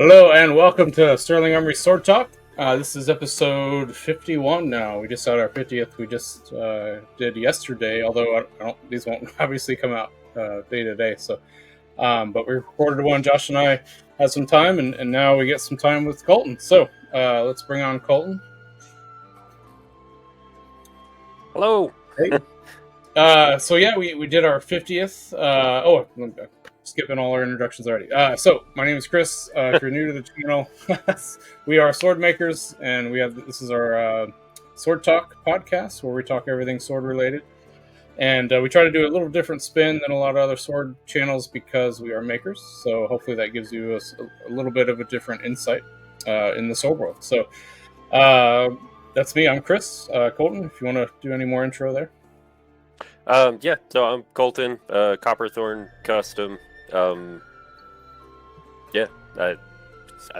Hello and welcome to Sterling Armory Sword Talk. This is episode 51 now. We just had our 50th. We just did yesterday, although these won't obviously come out day to day. But we recorded one. Josh and I had some time, and now we get some time with Colton. So let's bring on Colton. Hello. Hey. We did our 50th. Skipping all our introductions already. So my name is Chris. If you're new to the channel, we are sword makers, and this is our Sword Talk podcast where we talk everything sword related. And we try to do a little different spin than a lot of other sword channels because we are makers. So hopefully that gives you a little bit of a different insight in the sword world. So that's me. I'm Chris. Colton, if you want to do any more intro there. So I'm Colton, Copperthorn Custom.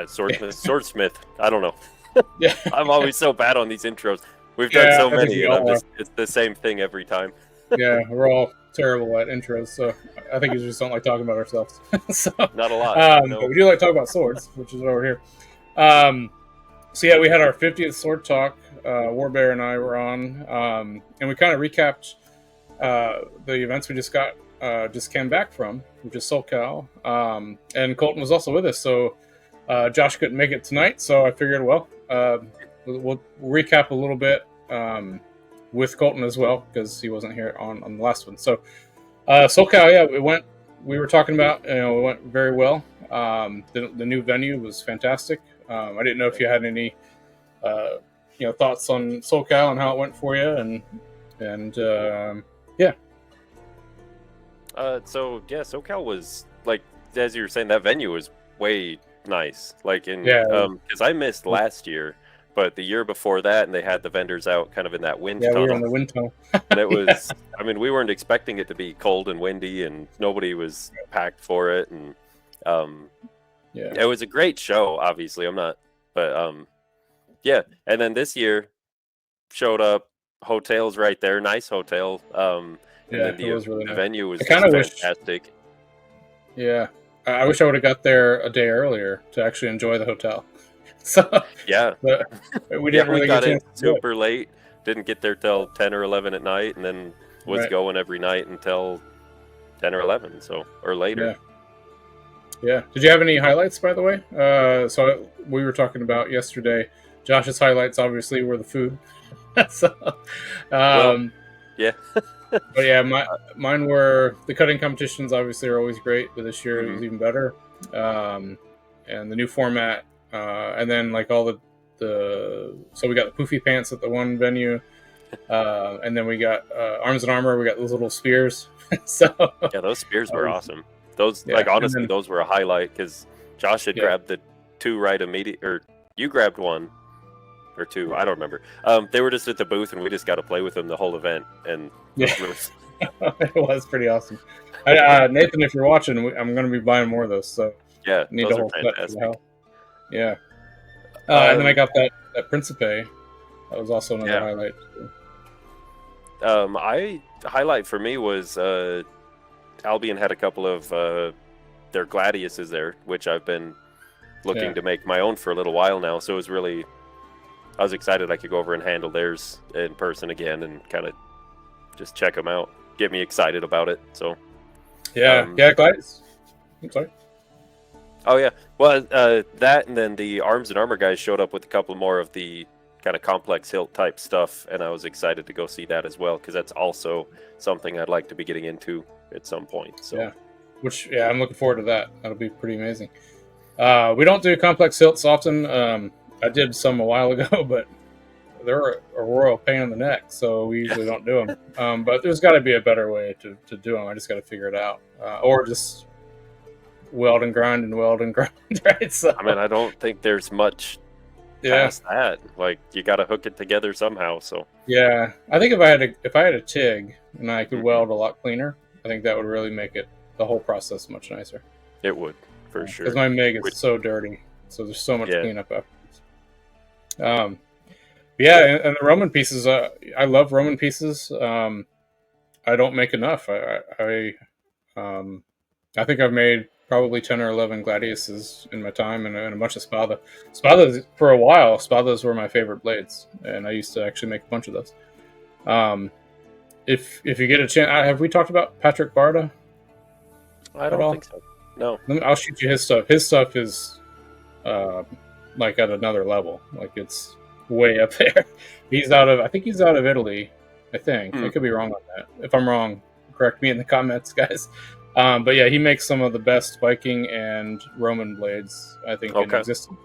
Swordsmith. I don't know. Yeah, I'm always so bad on these intros. We've done so many, and it's the same thing every time. Yeah, we're all terrible at intros, so I think you just don't like talking about ourselves. Not a lot. No. But we do like talking about swords, which is over here. We had our 50th Sword Talk. Warbear and I were on, and we kind of recapped the events we just came back from, which is SoCal. And Colton was also with us, so Josh couldn't make it tonight, so I figured, we'll recap a little bit with Colton as well, because he wasn't here on the last one. So SoCal, we were talking about, it went very well. The new venue was fantastic. I didn't know if you had any thoughts on SoCal and how it went for you, SoCal was, like, as you were saying, that venue was way nice. Because I missed last year, but the year before that, and they had the vendors out kind of in that wind tunnel. We were in the wind tunnel. And it was, we weren't expecting it to be cold and windy, and nobody was packed for it. And it was a great show, obviously. And then this year showed up, hotels right there, nice hotel. It was really the nice. venue was fantastic. I wish I would have got there a day earlier to actually enjoy the hotel. But we didn't really got in super late. Didn't get there till 10 or 11 at night, and then was going every night until 10 or 11, or later. Yeah. Did you have any highlights, by the way? We were talking about yesterday. Josh's highlights obviously were the food. But yeah, mine were the cutting competitions. Obviously, are always great, but this year it was even better. And the new format, and then like all so we got the poofy pants at the one venue, and then we got Arms and Armor. We got those little spears. Those spears were awesome. Those honestly, those were a highlight because Josh had grabbed the two right immediately, or you grabbed one. Or two, I don't remember. They were just at the booth, and we just got to play with them the whole event. And it was pretty awesome. Nathan, if you're watching, I'm going to be buying more of those. So need those are fantastic. Yeah. And then I got that Principe. That was also another highlight. Highlight for me was Albion had a couple of their gladiuses there, which I've been looking to make my own for a little while now. So it was really. I was excited I could go over and handle theirs in person again and kind of just check them out, get me excited about it. So, Gladius. I'm sorry. Oh yeah, well that and then the Arms and Armor guys showed up with a couple more of the kind of complex hilt type stuff, and I was excited to go see that as well because that's also something I'd like to be getting into at some point. So I'm looking forward to that. That'll be pretty amazing. We don't do complex hilts often. I did some a while ago, but they're a royal pain in the neck, so we usually don't do them. But there's got to be a better way to do them. I just got to figure it out, or just weld and grind, right? So I don't think there's much past that. Like you got to hook it together somehow. So I think if I had a TIG and I could weld a lot cleaner, I think that would really make the whole process much nicer. It would for sure. Because my MIG is so dirty, so there's so much cleanup after. And the Roman pieces, I love Roman pieces. I don't make enough. I think I've made probably 10 or 11 gladiuses in my time, and a bunch of spada. Spadas for a while. Spadas were my favorite blades, and I used to actually make a bunch of those. If you get a chance, have we talked about Patrick Barda I at don't all? think so. No. I'll shoot you his stuff. His stuff is like at another level. Like it's way up there. I think he's out of Italy. I could be wrong on that. If I'm wrong, correct me in the comments, guys. But yeah, he makes some of the best Viking and Roman blades I think in existence.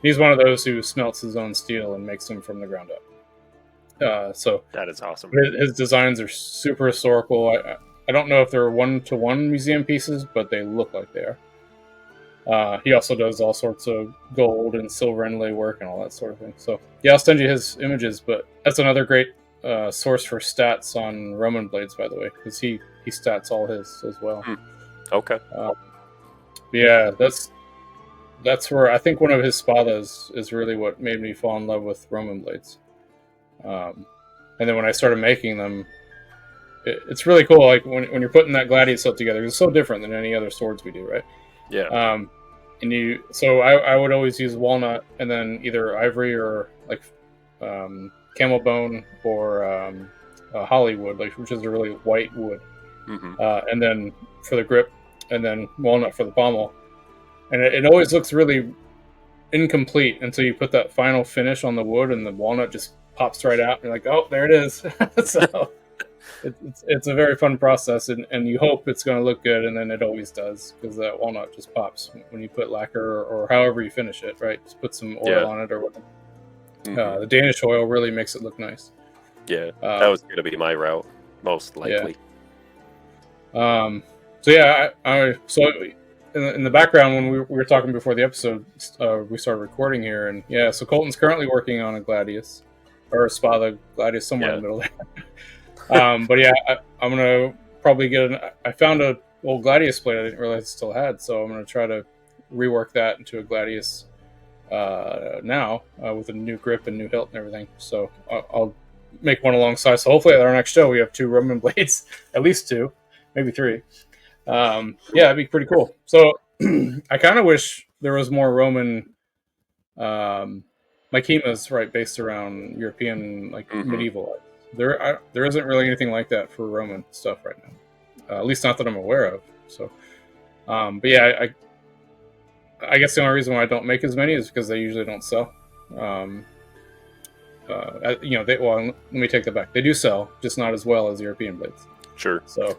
He's one of those who smelts his own steel and makes them from the ground up. So that is awesome. His designs are super historical. I don't know if they're one-to-one museum pieces, but they look like they are. He also does all sorts of gold and silver inlay work and all that sort of thing. So yeah, I'll send you his images. But that's another great source for stats on Roman blades, by the way, because he stats all his as well. Okay. Yeah, that's where I think one of his spadas is really what made me fall in love with Roman blades. And then when I started making them, it's really cool. Like when you're putting that gladius set together, it's so different than any other swords we do, right? Yeah. So I would always use walnut and then either ivory or like camel bone or Hollywood, like which is a really white wood. And then for the grip, and then walnut for the pommel. And it always looks really incomplete until you put that final finish on the wood and the walnut just pops right out. And you're like, oh, there it is. So it's a very fun process, and you hope it's going to look good, and then it always does, because that walnut just pops when you put lacquer or however you finish it, right? Just put some oil on it or whatever. The Danish oil really makes it look nice. Yeah, that was going to be my route, most likely. Yeah. So yeah, so in the background when we were talking before the episode, we started recording here, and yeah, so Colton's currently working on a gladius or a spada gladius somewhere in the middle there. But yeah, I'm gonna probably get I found a old gladius blade I didn't realize it still had, so I'm gonna try to rework that into a gladius now with a new grip and new hilt and everything. So I'll make one alongside. So hopefully at our next show we have 2 Roman blades, at least 2, maybe 3. Yeah, that'd be pretty cool. So I kind of wish there was more Roman. My Kima's right based around European, like medieval. There isn't really anything like that for Roman stuff right now, at least not that I'm aware of. So, but yeah, I guess the only reason why I don't make as many is because they usually don't sell. Let me take that back. They do sell, just not as well as European blades. Sure. So,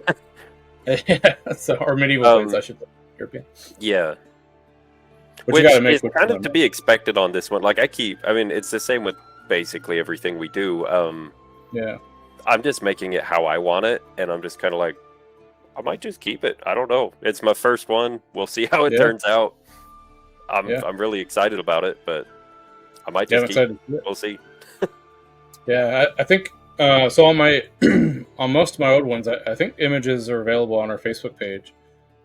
or medieval blades, I should say. European. Yeah. But which you gotta make is kind of to be expected on this one. Like it's the same with basically everything we do. Yeah. I'm just making it how I want it, and I'm just kind of like, I might just keep it. I don't know. It's my first one. We'll see how it turns out. I'm really excited about it, but I might just keep it. We'll see. Yeah, I think so. On my on most of my old ones, I think images are available on our Facebook page.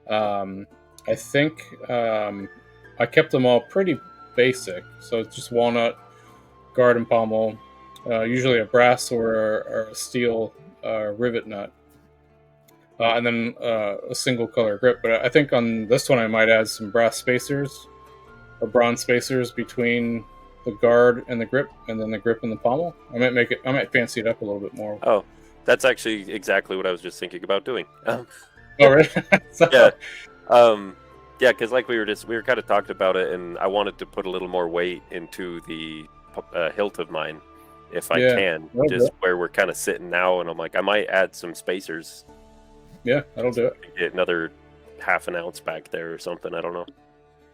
I think I kept them all pretty basic, so it's just walnut, guard and pommel, usually a brass or a steel rivet nut, and then a single color grip. But I think on this one I might add some brass spacers or bronze spacers between the guard and the grip, and then the grip and the pommel. I might fancy it up a little bit more. Oh, that's actually exactly what I was just thinking about doing. Oh, really? Yeah. Yeah, because like we were kind of talking about it, and I wanted to put a little more weight into the hilt of mine, if I can, just where we're kind of sitting now. And I'm like, I might add some spacers. Yeah, that'll do it. Get another half an ounce back there or something. I don't know.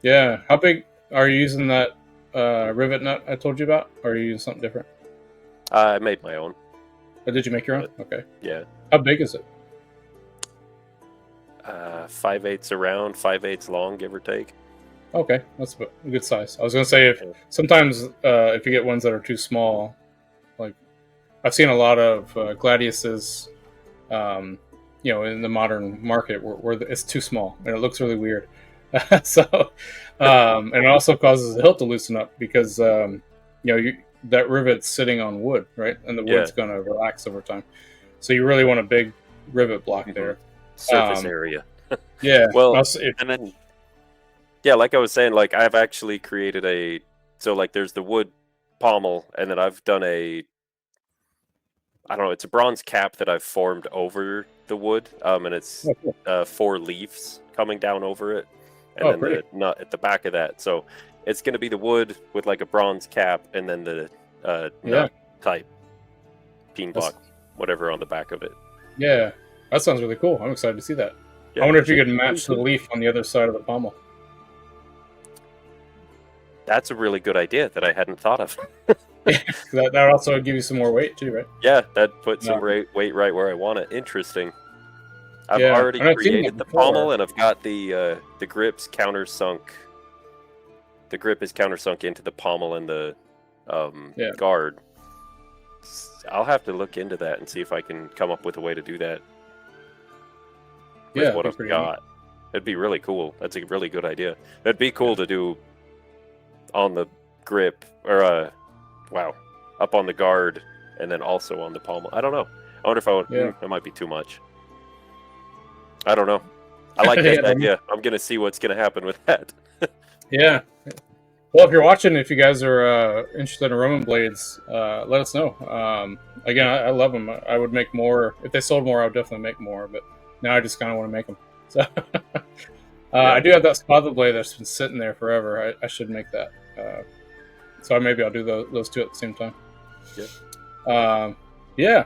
Yeah, how big are you using that rivet nut I told you about, or are you using something different? I made my own. Oh, did you make your own? Okay. Yeah. How big is it? 5/8 around, 5/8 long, give or take. Okay, that's a good size. I was gonna say sometimes if you get ones that are too small, like I've seen a lot of gladiuses, in the modern market where it's too small and it looks really weird. So, and it also causes the hilt to loosen up because that rivet's sitting on wood, right, and the wood's gonna relax over time. So you really want a big rivet block there. Surface area. Yeah. Well, Also, and then yeah, like I was saying, like I've actually created so like there's the wood pommel, and then I've done I don't know, it's a bronze cap that I've formed over the wood, and it's oh, cool. 4 leaves coming down over it, and Oh, then pretty. the nut at the back of that. So it's going to be the wood with like a bronze cap, and then the Yeah. nut type peen That's, block, whatever on the back of it. yeah. That sounds really cool. I'm excited to see that. I Yeah, wonder if you should could be pretty match the cool. leaf on the other side of the pommel. That's a really good idea that I hadn't thought of. That would also give you some more weight too, right? Yeah, that puts some Um, weight right where I want it. Interesting. I've yeah, already and I've seen created that the before. pommel, and I've got the grips countersunk. The grip is countersunk into the pommel and the guard. I'll have to look into that and see if I can come up with a way to do that with Yeah, what it'd I've be pretty got. It'd be really cool. That's a really good idea. It'd be cool to do on the grip, or up on the guard, and then also on the pommel. I don't know. I wonder if I would. neat. Yeah. That might be too much. I don't know. I like that Yeah, idea. I'm gonna see what's gonna happen with that. yeah. Well, if you're watching, if you guys are interested in Roman blades, let us know. Again, I love them. I would make more if they sold more. I would definitely make more. But now I just kind of want to make them. So I do have that spotted blade that's been sitting there forever. I should make that. So maybe I'll do those two at the same time. Yeah.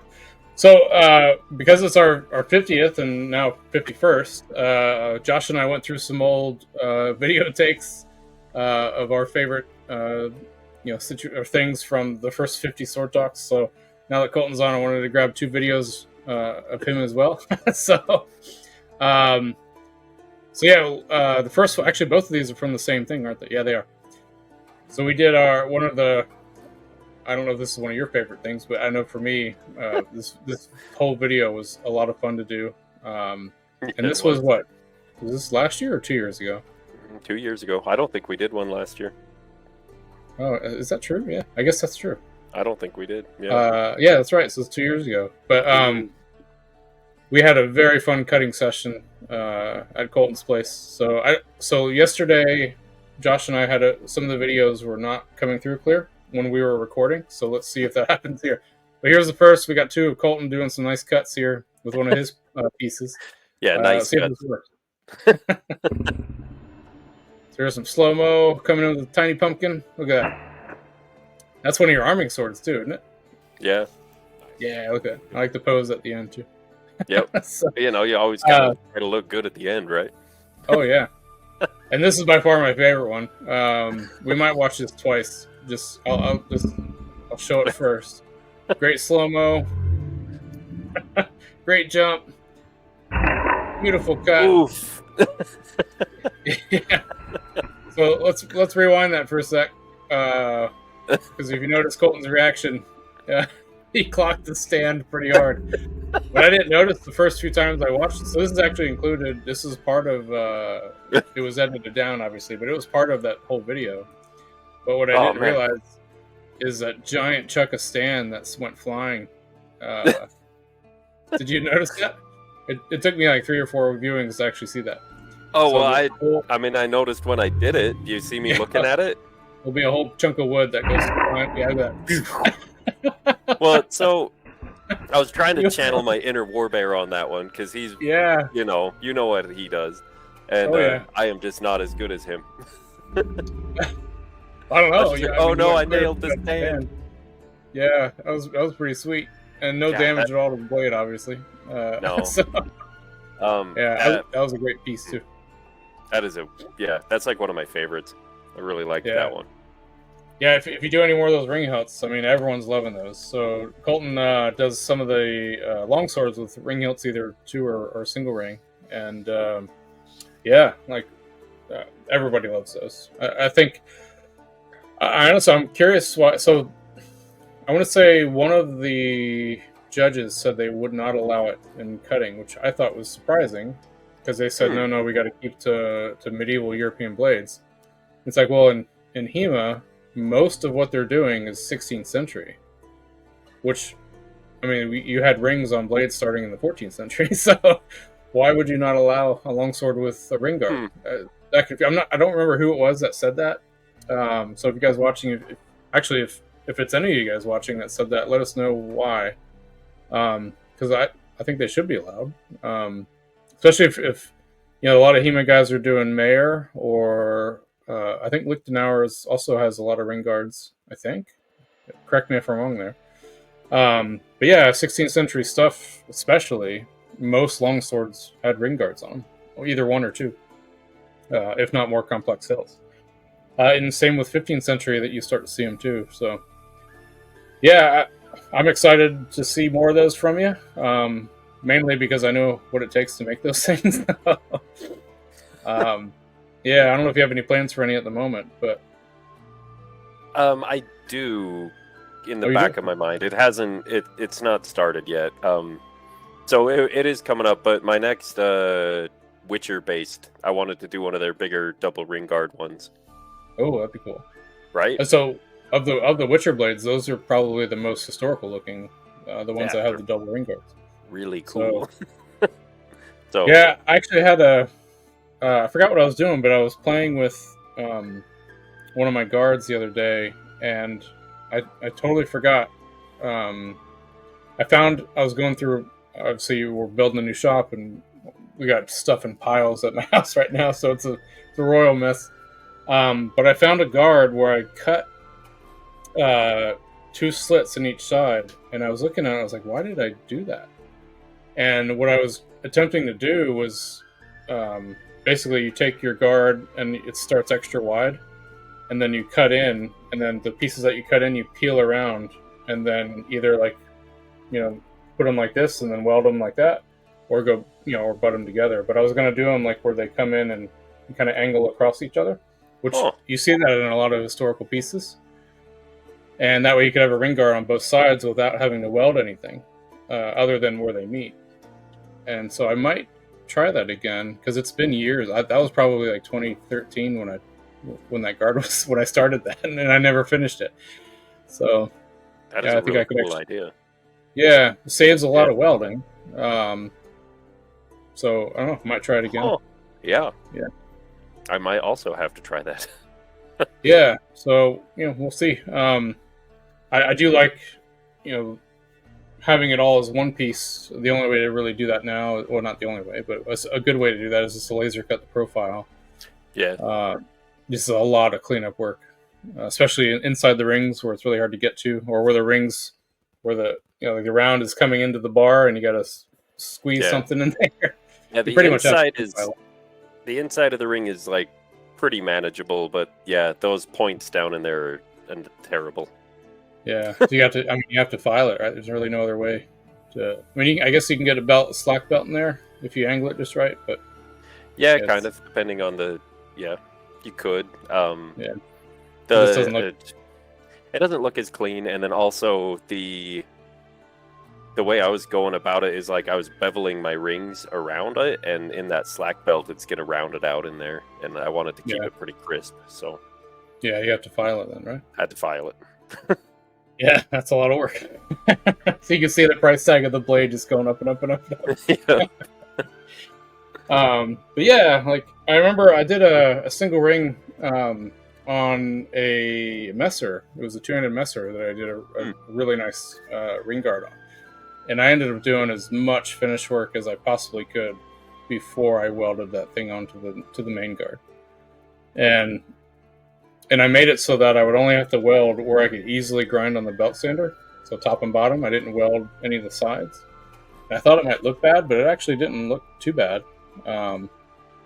So because it's our 50th and now 51st, Josh and I went through some old video takes of our favorite or things from the first 50 sword talks. So now that Colton's on, I wanted to grab 2 videos of him as well. So the first one, actually both of these are from the same thing, aren't they? Yeah, they are. So we did one of the, I don't know if this is one of your favorite things, but I know for me, this whole video was a lot of fun to do. And this was what? Was this last year or 2 years ago? 2 years ago. I don't think we did one last year. Oh, is that true? Yeah, I guess that's true. I don't think we did. Yeah. Yeah, that's right. So it's 2 years ago. But we had a very fun cutting session at Colton's place. So yesterday, Josh and I had some of the videos were not coming through clear when we were recording. So let's see if that happens here. But here's the first. We got 2 of Colton doing some nice cuts here with one of his pieces. Yeah, nice see if this works. So here's some slow-mo coming in with a tiny pumpkin. Look at that. That's one of your arming swords too, isn't it? Yeah. Yeah, look at it. I like the pose at the end too. Yep. So, you always gotta try to look good at the end, right? Oh yeah. And this is by far my favorite one. We might watch this twice. I'll show it first. Great slow-mo. Great jump. Beautiful cut. Oof. Yeah. So let's rewind that for a sec. Because if you notice Colton's reaction, he clocked the stand pretty hard. But I didn't notice the first few times I watched it. So this is actually included. This is part of. It was edited down, obviously, but it was part of that whole video. But what I didn't realize is that giant chunk of stand that went flying. Did you notice that? It took me like 3 or 4 viewings to actually see that. Oh, well, I mean, I noticed when I did it. You see me looking at it? There'll be a whole chunk of wood that goes flying. Yeah, that. Well, so I was trying to channel my inner warbear on that one because he's, you know what he does, and I am just not as good as him. I don't know. I nailed the stand. Yeah, that was pretty sweet, and no damage at all to the blade, obviously. No. So, that was a great piece too. That is that's like one of my favorites. I really liked that one. Yeah, if you do any more of those ring hilts, I mean, everyone's loving those. So Colton does some of the long swords with ring hilts, either 2 or single ring, and everybody loves those. I think. I honestly, I'm curious why. So I want to say one of the judges said they would not allow it in cutting, which I thought was surprising, because they said no, we got to keep to medieval European blades. It's like, well, in HEMA, most of what they're doing is 16th century, which, I mean, you had rings on blades starting in the 14th century, so why would you not allow a longsword with a ring guard? That could. I don't remember who it was that said that. So if you guys watching, if it's any of you guys watching that said that, let us know why. Because I think they should be allowed. Especially if a lot of HEMA guys are doing Mayor, or I think Lichtenauer also has a lot of ring guards. I think. Correct me if I'm wrong there. But yeah, 16th century stuff, especially, most longswords had ring guards on them, or either one or two, if not more complex hills. And same with 15th century that you start to see them too. So yeah, I'm excited to see more of those from you. Mainly because I know what it takes to make those things. Yeah, I don't know if you have any plans for any at the moment, but I do in the back of my mind. It hasn't. It's not started yet. So it is coming up. But my next Witcher based, I wanted to do one of their bigger double ring guard ones. Oh, that'd be cool. Right. So of the Witcher blades, those are probably the most historical looking. The ones that have the double ring guards. Really cool. So yeah, I actually had I forgot what I was doing, but I was playing with one of my guards the other day, and I totally forgot. I was going through. Obviously, we're building a new shop, and we got stuff in piles at my house right now, so it's a royal mess. But I found a guard where I cut 2 slits in each side, and I was looking at it. I was like, "Why did I do that?" And what I was attempting to do was basically you take your guard and it starts extra wide, and then you cut in, and then the pieces that you cut in you peel around, and then either put them like this and then weld them like that, or go or butt them together. But I was going to do them like where they come in and kind of angle across each other, which you see that in a lot of historical pieces, and that way you could have a ring guard on both sides without having to weld anything other than where they meet. And so I might try that again, because it's been years. That was probably like 2013 when that guard was, when I started that, and I never finished it. So that is a really cool idea. Yeah, it saves a lot of welding. So I don't know, I might try it again. Oh, yeah. I might also have to try that. Yeah. So we'll see. I do like having it all as one piece. The only way to really do that now, well, not the only way, but a good way to do that is just to laser cut the profile. Yeah. Just a lot of cleanup work, especially inside the rings where it's really hard to get to, or where the rings, where the the round is coming into the bar and you got to squeeze something in there. Yeah, the inside of the ring is like pretty manageable, but yeah, those points down in there are terrible. Yeah, so you have to file it, right? There's really no other way to. I guess you can get a slack belt in there if you angle it just right, but yeah, kind of depending on the you could. Yeah, it doesn't look as clean, and then also the way I was going about it is like I was beveling my rings around it, and in that slack belt, it's gonna round it out in there, and I wanted to keep it pretty crisp. So yeah, you have to file it then, right? I had to file it. Yeah, that's a lot of work. So you can see the price tag of the blade just going up and up and up and up. Yeah. But yeah, like I remember I did a single ring on a messer. It was a 2-handed messer that I did a really nice ring guard on. And I ended up doing as much finish work as I possibly could before I welded that thing onto the main guard. And I made it so that I would only have to weld where I could easily grind on the belt sander. So top and bottom, I didn't weld any of the sides. And I thought it might look bad, but it actually didn't look too bad. And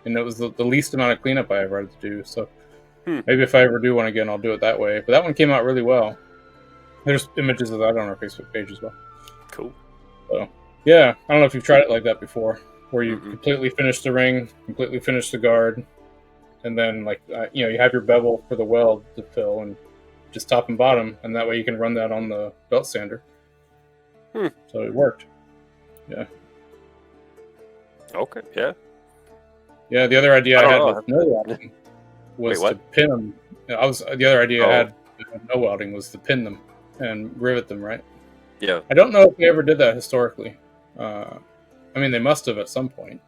it was the least amount of cleanup I ever had to do. So maybe if I ever do one again, I'll do it that way. But that one came out really well. There's images of that on our Facebook page as well. Cool. So yeah, I don't know if you've tried it like that before, where you completely finish the ring, completely finish the guard, and then you have your bevel for the weld to fill, and just top and bottom, and that way you can run that on the belt sander. So it worked. Yeah. Okay. Yeah. Yeah. The other idea I had with no welding was to pin them. The other idea I had with no welding was to pin them and rivet them, right? Yeah. I don't know if we ever did that historically. They must have at some point.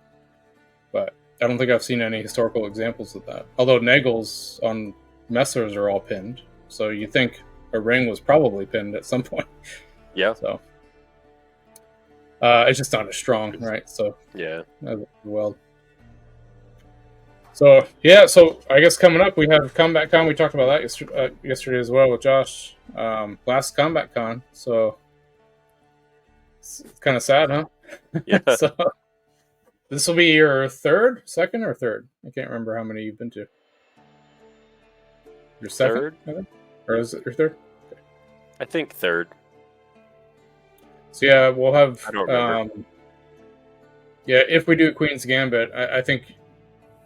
but I don't think I've seen any historical examples of that. Although Nagels on Messers are all pinned, so you think a ring was probably pinned at some point. Yeah. So it's just not as strong, right? So Yeah. well. So yeah, so I guess coming up we have Combat Con. We talked about that yesterday as well with Josh. Last Combat Con, so it's kind of sad, huh? Yeah. So this will be your second or third. I can't remember how many you've been to. Your second, Third? I think? Or is it your third? Okay. I think third. So yeah, we'll have. I don't remember. Yeah, if we do Queen's Gambit, I think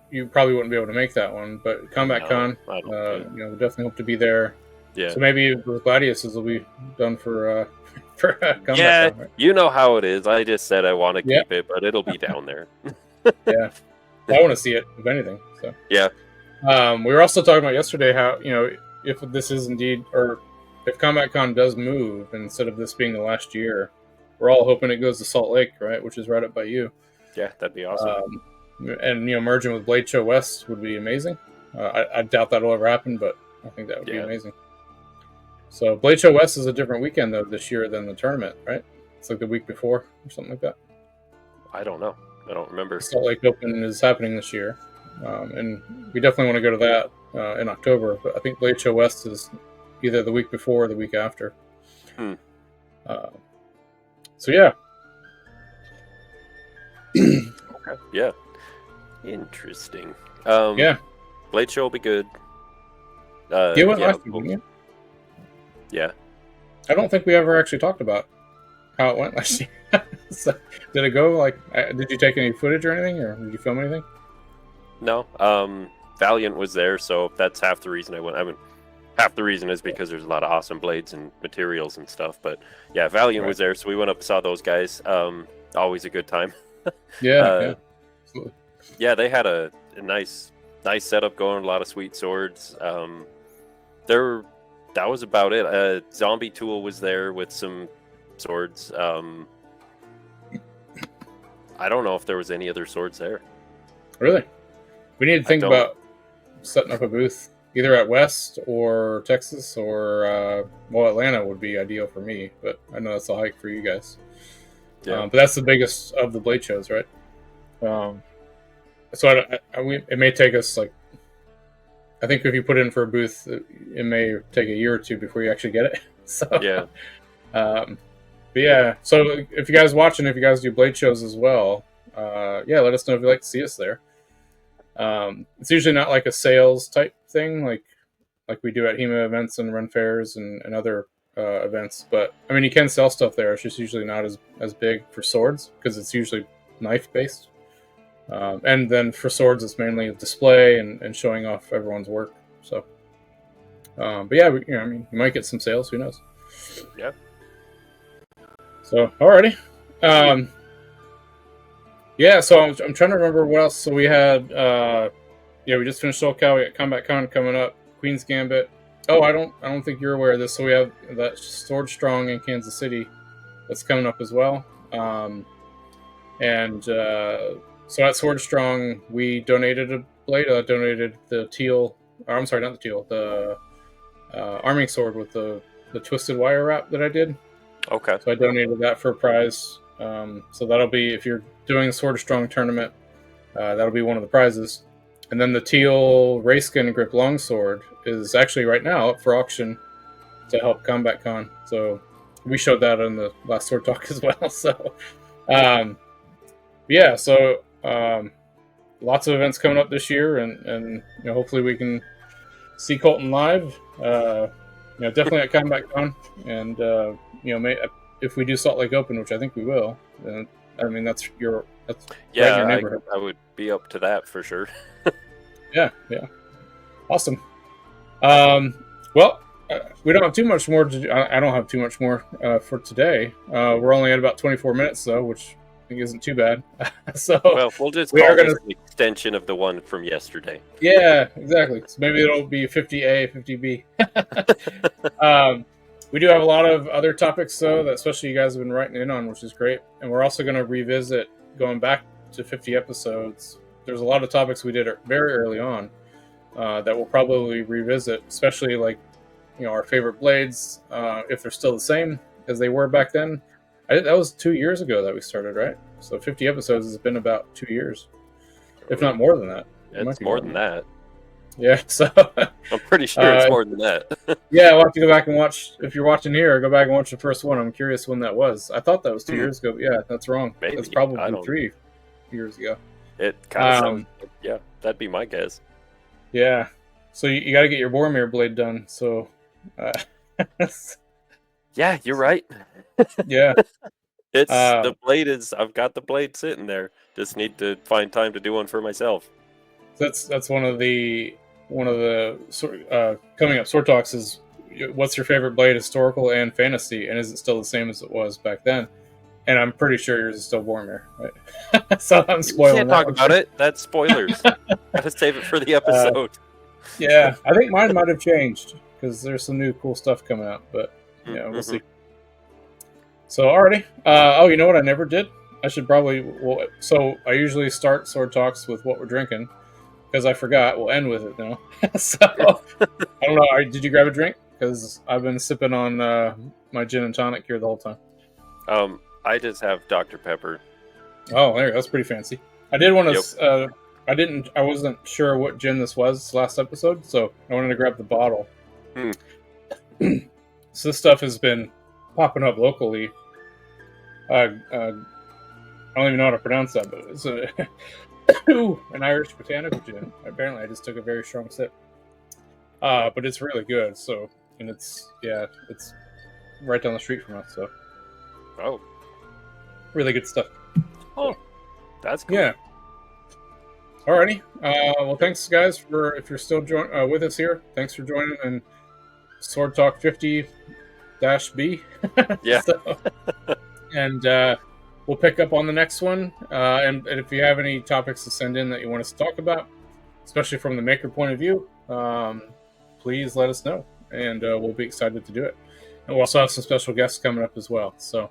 you probably wouldn't be able to make that one. But Combat Con, I don't we definitely hope to be there. Yeah. So maybe with Gladiuses will be done for Combat Con. Right? You know how it is. I just said I want to keep it, but it'll be down there. Yeah, I want to see it if anything. So yeah. We were also talking about yesterday how if this is indeed, or if Combat Con does move instead of this being the last year, we're all hoping it goes to Salt Lake, right, which is right up by you. Yeah, that'd be awesome. And merging with Blade Show West would be amazing. I doubt that'll ever happen, but I think that would be amazing. So Blade Show West is a different weekend though this year than the tournament, right? It's like the week before or something like that. I don't know. I don't remember. Salt Lake Open is happening this year, and we definitely want to go to that in October. But I think Blade Show West is either the week before or the week after. So yeah. Okay. Yeah. Interesting. Yeah. Blade Show will be good. You went last year, didn't you? Yeah. I don't think we ever actually talked about how it went last year. So, did it go like? Did you take any footage or anything, or did you film anything? No. Valiant was there, so that's half the reason I went. I mean, half the reason is because there's a lot of awesome blades and materials and stuff. But yeah, Valiant was there, so we went up and saw those guys. Always a good time. Yeah. Absolutely. Yeah, they had a nice setup going. A lot of sweet swords. That was about it. Zombie Tool was there with some swords. I don't know if there was any other swords there. Really? We need to think about setting up a booth either at West or Texas or Atlanta would be ideal for me, but I know that's a hike for you guys. Yeah. But that's the biggest of the blade shows, right? So it may take us I think if you put in for a booth, it may take a year or two before you actually get it. So yeah. But yeah, so if you guys watching, if you guys do blade shows as well, let us know if you'd like to see us there. It's usually not like a sales type thing, like we do at HEMA events and run fairs and other events. But I mean, you can sell stuff there. It's just usually not as big for swords because it's usually knife based. And then for swords, it's mainly a display and showing off everyone's work. So, but yeah, you might get some sales. Who knows? Yeah. So, alrighty. Yeah, so I'm trying to remember what else. So we had, we just finished SoCal. We got Combat Con coming up. Queen's Gambit. Oh, I don't think you're aware of this. So we have that Sword Strong in Kansas City that's coming up as well. So at Sword Strong, we donated a blade. Donated the teal. I'm sorry, not the teal. The arming sword with the twisted wire wrap that I did. Okay. So I donated that for a prize. So that'll be, if you're doing a Sword Strong tournament, that'll be one of the prizes. And then the teal Rayskin grip longsword is actually right now up for auction to help Combat Con. So we showed that on the last Sword Talk as well. So lots of events coming up this year, and hopefully we can see Colton live. Definitely at Combat Con, and if we do Salt Lake Open, which I think we will, then I mean that's right in your neighborhood. I would be up to that for sure. Yeah, awesome. We don't have too much more to do. I don't have too much more for today. We're only at about 24 minutes though, which I think isn't too bad. So we'll just call this an extension of the one from yesterday. Yeah, exactly. So maybe it'll be 50A, 50B. We do have a lot of other topics though, that especially you guys have been writing in on, which is great. And we're also going to revisit going back to 50 episodes there's a lot of topics we did very early on that we'll probably revisit, especially like our favorite blades, if they're still the same as they were back then. That was 2 years ago that we started, right? So 50 episodes has been about 2 years, if not more than that. It's more than that. Yeah, so I'm pretty sure it's more than that. Yeah, I'll have to go back and watch. If you're watching here, go back and watch the first one. I'm curious when that was. I thought that was 2 years ago, but yeah, that's wrong. Maybe. That's probably 3 years ago. It kind of sounds. Yeah, that'd be my guess. Yeah, so you got to get your Boromir blade done. So, yeah, you're right. Yeah, it's the blade is. I've got the blade sitting there. Just need to find time to do one for myself. That's one of the coming up sword talks is, what's your favorite blade, historical and fantasy, and is it still the same as it was back then? And I'm pretty sure yours is still Boromir, right? So I'm spoiling. You can't talk about it. That's spoilers. Gotta save it for the episode. Yeah, I think mine might have changed because there's some new cool stuff coming out, but yeah, we'll see. So alrighty. Oh, you know what I never did? I should probably. Well, so I usually start sword talks with what we're drinking. Because I forgot, we'll end with it now. So, I don't know. Did you grab a drink? Because I've been sipping on my gin and tonic here the whole time. I just have Dr. Pepper. Oh, there you go. That's pretty fancy. I did want to. I wasn't sure what gin this was last episode, so I wanted to grab the bottle. So this stuff has been popping up locally. I don't even know how to pronounce that, but it's an Irish botanical gin. Apparently, I just took a very strong sip, but it's really good. So, and it's right down the street from us. So, really good stuff. Oh, that's cool. Yeah. Alrighty. Well, thanks guys if you're still with us here. Thanks for joining in Sword Talk 50-B. Yeah. And we'll pick up on the next one. And if you have any topics to send in that you want us to talk about, especially from the maker point of view, please let us know. And we'll be excited to do it. And we'll also have some special guests coming up as well. So,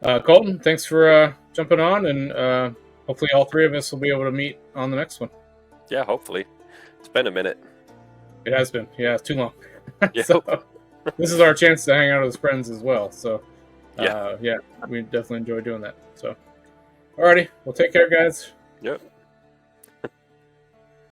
Colton, thanks for jumping on. And hopefully all three of us will be able to meet on the next one. Yeah, hopefully. It's been a minute. It has been. Yeah, it's too long. Yep. So, this is our chance to hang out as friends as well. So, yeah, we definitely enjoy doing that. So, alrighty, well, take care, guys. Yep.